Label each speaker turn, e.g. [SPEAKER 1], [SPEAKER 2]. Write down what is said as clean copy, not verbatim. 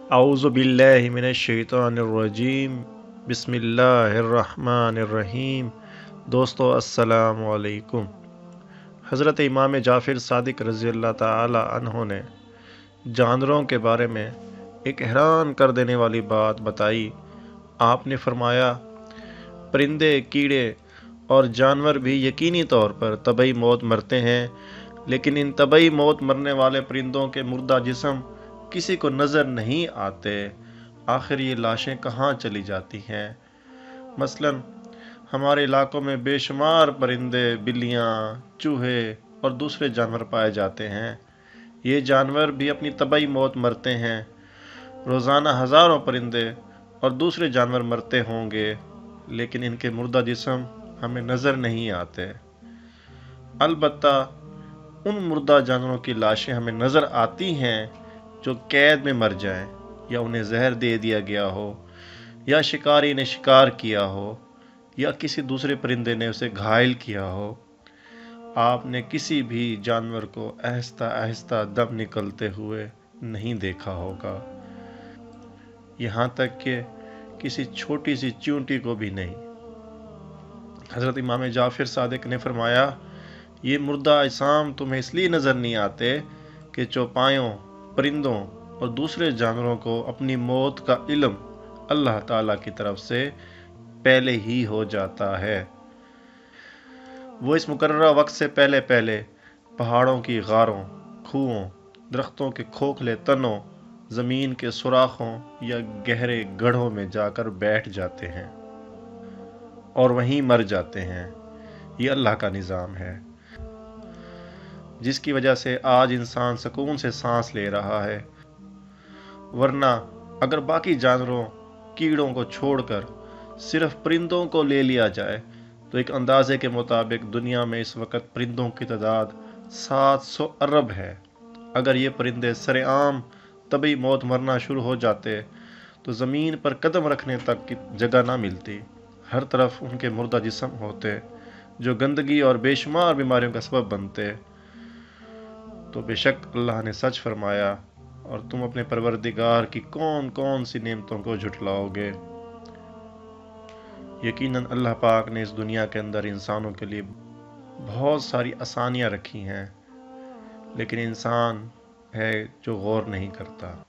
[SPEAKER 1] अऊज़ु बिल्लाहि मिनश्शैतानिर्रजीम बिस्मिल्लाहिर्रहमानिर्रहीम। दोस्तों अस्सलामु अलैकुम। हज़रत इमाम जाफ़िर सादिक रज़ी अल्लाह ताला अन्हो ने जानवरों के बारे में एक हैरान कर देने वाली बात बताई। आपने फरमाया, परिंदे, कीड़े और जानवर भी यकीनी तौर पर तबई मौत मरते हैं, लेकिन इन तबई मौत मरने वाले परिंदों के मुर्दा जिस्म किसी को नज़र नहीं आते। आखिर ये लाशें कहाँ चली जाती हैं? मसलन हमारे इलाकों में बेशुमार परिंदे, बिल्लियाँ, चूहे और दूसरे जानवर पाए जाते हैं। ये जानवर भी अपनी तबई मौत मरते हैं। रोज़ाना हज़ारों परिंदे और दूसरे जानवर मरते होंगे, लेकिन इनके मुर्दा जिस्म हमें नज़र नहीं आते। अलबत्ता उन मुर्दा जानवरों की लाशें हमें नज़र आती हैं जो कैद में मर जाएं, या उन्हें जहर दे दिया गया हो, या शिकारी ने शिकार किया हो, या किसी दूसरे परिंदे ने उसे घायल किया हो। आपने किसी भी जानवर को आहिस्ता आहिस्ता दम निकलते हुए नहीं देखा होगा, यहाँ तक कि किसी छोटी सी चींटी को भी नहीं। हज़रत इमाम जाफ़िर सादिक ने फरमाया, ये मुर्दा अजसाम तुम्हें इसलिए नज़र नहीं आते कि चौपायों, परिंदों और दूसरे जानवरों को अपनी मौत का इल्म अल्लाह ताला की तरफ से पहले ही हो जाता है। वो इस मुकर्ररा वक्त से पहले पहले पहाड़ों की गारों, खूहों, दरख्तों के खोखले तनों, ज़मीन के सुराखों या गहरे गड्ढों में जाकर बैठ जाते हैं और वहीं मर जाते हैं। ये अल्लाह का निज़ाम है, जिसकी वजह से आज इंसान सुकून से सांस ले रहा है। वरना अगर बाकी जानवरों, कीड़ों को छोड़कर सिर्फ परिंदों को ले लिया जाए तो एक अंदाजे के मुताबिक दुनिया में इस वक्त परिंदों की तादाद 700 अरब है। अगर ये परिंदे सरेआम तभी मौत मरना शुरू हो जाते तो ज़मीन पर कदम रखने तक की जगह ना मिलती। हर तरफ उनके मुर्दा जिस्म होते जो गंदगी और बेशुमार बीमारियों का सबब बनते। तो बेशक अल्लाह ने सच फरमाया, और तुम अपने परवरदिगार की कौन कौन सी नेमतों को झुठलाओगे। यकीनन अल्लाह पाक ने इस दुनिया के अंदर इंसानों के लिए बहुत सारी आसानियाँ रखी हैं, लेकिन इंसान है जो गौर नहीं करता।